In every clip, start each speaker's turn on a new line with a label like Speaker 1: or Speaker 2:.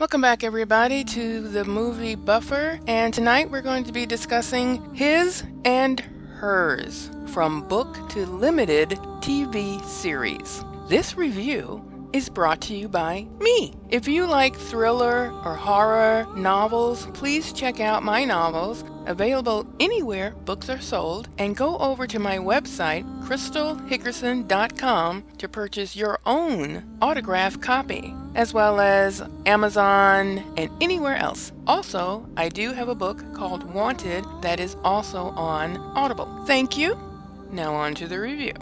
Speaker 1: Welcome back, everybody, to the movie Buffer, and tonight we're going to be discussing His and Hers, from book to limited TV series. This review is brought to you by me. If you like thriller or horror novels, please check out my novels, available anywhere books are sold, and go over to my website, crystalhickerson.com, to purchase your own autographed copy, as well as Amazon and anywhere else. Also, I do have a book called Wanted that is also on Audible. Thank you. Now on to the review.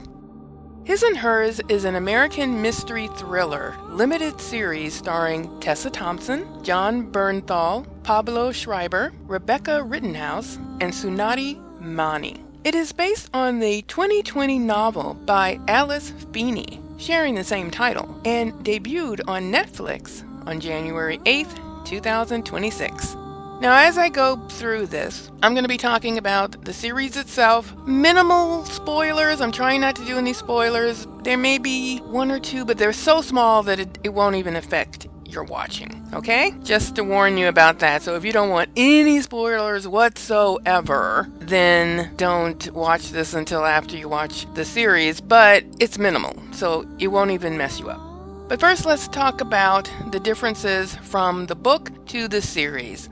Speaker 1: His and Hers is an American mystery thriller limited series starring Tessa Thompson, Jon Bernthal, Pablo Schreiber, Rebecca Rittenhouse, and Sunita Mani. It is based on the 2020 novel by Alice Feeney, sharing the same title, and debuted on Netflix on January 8th, 2026. Now, as I go through this, I'm going to be talking about the series itself. Minimal spoilers. I'm trying not to do any spoilers. There may be one or two, but they're so small that it won't even affect your watching. Okay? Just to warn you about that. So if you don't want any spoilers whatsoever, then don't watch this until after you watch the series. But it's minimal, so it won't even mess you up. But first, let's talk about the differences from the book to the series.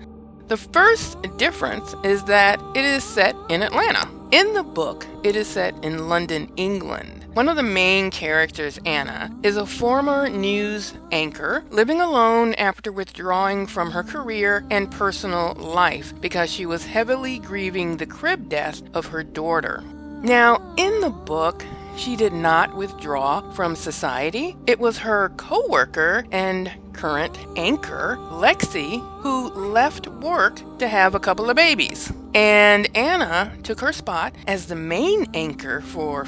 Speaker 1: The first difference is that it is set in Atlanta. In the book, it is set in London, England. One of the main characters, Anna, is a former news anchor living alone after withdrawing from her career and personal life because she was heavily grieving the crib death of her daughter. Now, in the book, she did not withdraw from society. It was her coworker and current anchor, Lexi, who left work to have a couple of babies. And Anna took her spot as the main anchor for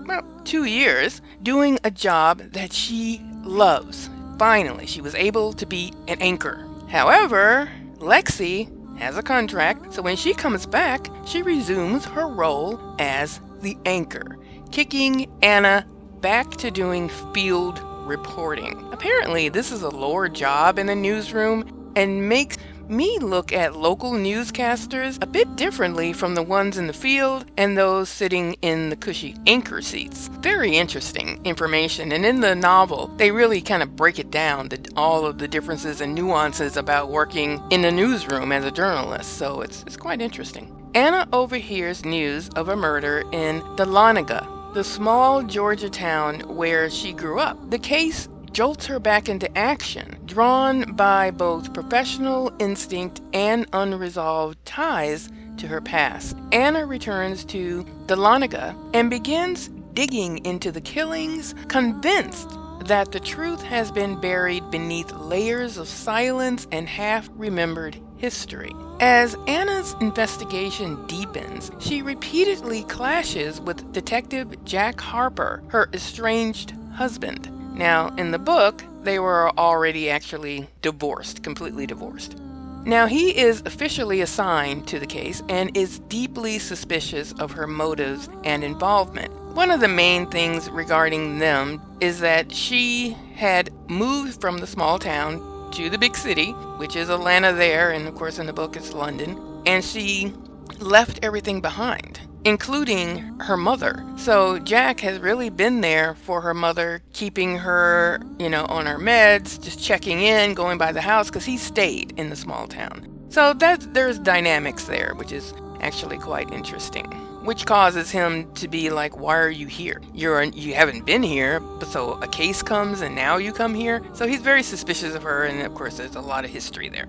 Speaker 1: about 2 years, doing a job that she loves. Finally, she was able to be an anchor. However, Lexi has a contract, so when she comes back, she resumes her role as the anchor, kicking Anna back to doing field reporting. Apparently, this is a lower job in the newsroom and makes me look at local newscasters a bit differently from the ones in the field and those sitting in the cushy anchor seats. Very interesting information, and in the novel, they really kind of break it down, all of the differences and nuances about working in the newsroom as a journalist, so it's quite interesting. Anna overhears news of a murder in Dahlonega, the small Georgia town where she grew up. The case jolts her back into action, drawn by both professional instinct and unresolved ties to her past. Anna returns to Dahlonega and begins digging into the killings, convinced that the truth has been buried beneath layers of silence and half-remembered history. As Anna's investigation deepens, she repeatedly clashes with Detective Jack Harper, her estranged husband. Now, in the book, they were already actually divorced, completely divorced. Now, he is officially assigned to the case and is deeply suspicious of her motives and involvement. One of the main things regarding them is that she had moved from the small town to the big city, which is Atlanta there, and of course in the book it's London, and she left everything behind, including her mother. So Jack has really been there for her mother, keeping her, on her meds, just checking in, going by the house, because he stayed in the small town. So there's dynamics there, which is actually quite interesting, which causes him to be like, why are you here? You haven't been here, but so a case comes and now you come here. So he's very suspicious of her, and of course there's a lot of history there.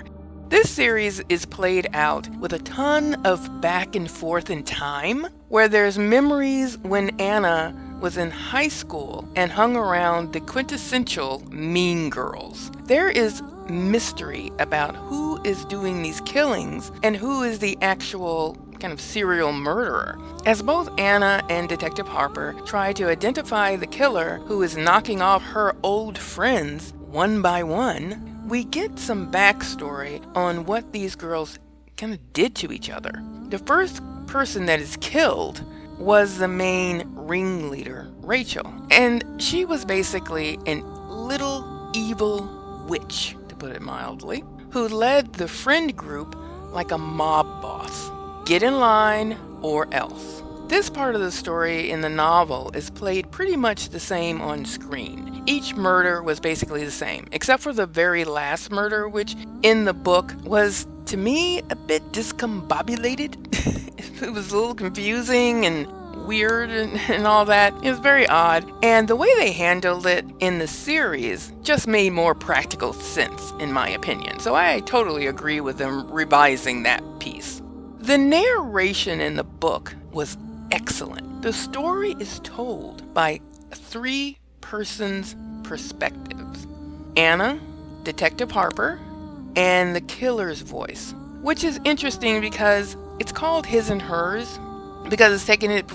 Speaker 1: This series is played out with a ton of back and forth in time, where there's memories when Anna was in high school and hung around the quintessential mean girls. There is mystery about who is doing these killings and who is the actual kind of serial murderer. As both Anna and Detective Harper try to identify the killer who is knocking off her old friends one by one, we get some backstory on what these girls kind of did to each other. The first person that is killed was the main ringleader, Rachel, and she was basically a little evil witch, to put it mildly, who led the friend group like a mob boss. Get in line or else. This part of the story in the novel is played pretty much the same on screen. Each murder was basically the same, except for the very last murder, which in the book was, to me, a bit discombobulated. It was a little confusing and weird and all that. It was very odd. And the way they handled it in the series just made more practical sense, in my opinion. So I totally agree with them revising that piece. The narration in the book was excellent. The story is told by three persons' perspectives. Anna, Detective Harper, and the killer's voice, which is interesting because it's called His&Hers because it's taking it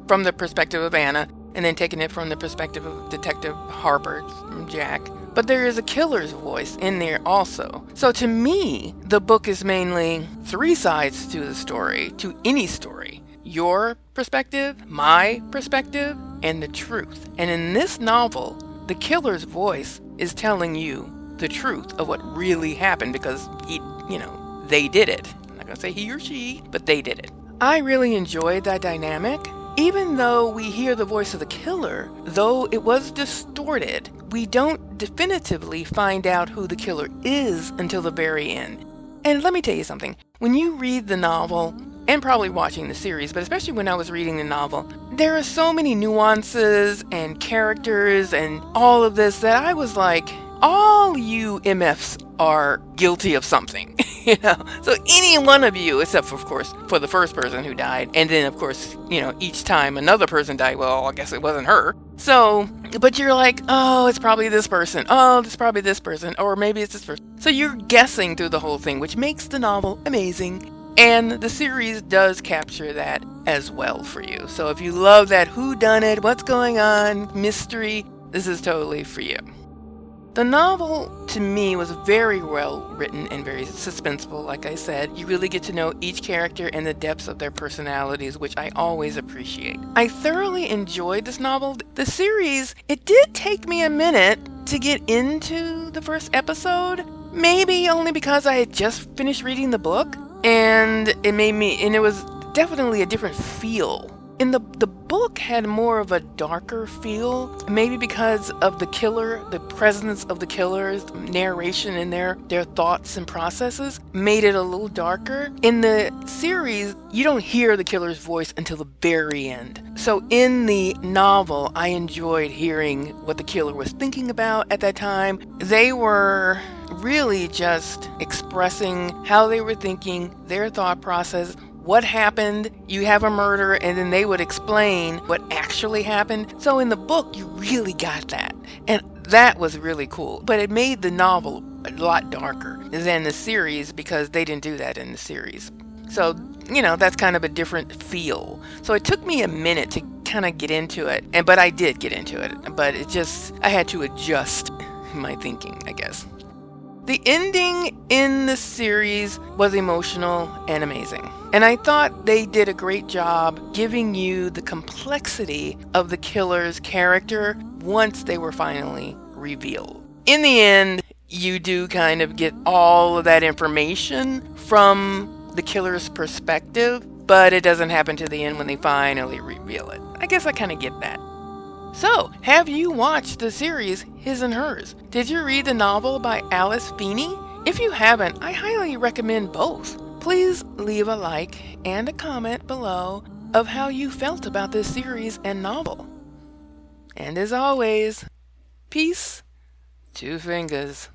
Speaker 1: from the perspective of Anna and then taking it from the perspective of Detective Harper, Jack. But there is a killer's voice in there also. So to me, the book is mainly three sides to the story, to any story. Your perspective, my perspective, and the truth. And in this novel, the killer's voice is telling you the truth of what really happened because they did it. I'm not going to say he or she, but they did it. I really enjoyed that dynamic. Even though we hear the voice of the killer, though it was distorted, we don't definitively find out who the killer is until the very end. And let me tell you something. When you read the novel, and probably watching the series, but especially when I was reading the novel, there are so many nuances and characters and all of this that I was like, all you MFs are guilty of something, So any one of you, except for, of course, for the first person who died, and then, of course, each time another person died, well, I guess it wasn't her. So, but you're like, oh, it's probably this person. Oh, it's probably this person. Or maybe it's this person. So you're guessing through the whole thing, which makes the novel amazing. And the series does capture that as well for you. So if you love that whodunit, what's going on, mystery, this is totally for you. The novel, to me, was very well written and very suspenseful, like I said. You really get to know each character and the depths of their personalities, which I always appreciate. I thoroughly enjoyed this novel. The series, it did take me a minute to get into the first episode, maybe only because I had just finished reading the book, and it was definitely a different feel. The book had more of a darker feel, maybe because of the killer, the presence of the killer's narration and their thoughts and processes made it a little darker. In the series, you don't hear the killer's voice until the very end. So in the novel, I enjoyed hearing what the killer was thinking about at that time. They were really just expressing how they were thinking, their thought process, what happened. You have a murder, and then they would explain what actually happened. So in the book, you really got that. And that was really cool. But it made the novel a lot darker than the series because they didn't do that in the series. So, that's kind of a different feel. So it took me a minute to kind of get into it. But I did get into it. But I had to adjust my thinking, I guess. The ending in the series was emotional and amazing. And I thought they did a great job giving you the complexity of the killer's character once they were finally revealed. In the end, you do kind of get all of that information from the killer's perspective, but it doesn't happen to the end when they finally reveal it. I guess I kind of get that. So, have you watched the series His&Hers? Did you read the novel by Alice Feeney? If you haven't, I highly recommend both. Please leave a like and a comment below of how you felt about this series and novel. And as always, peace, 2 fingers.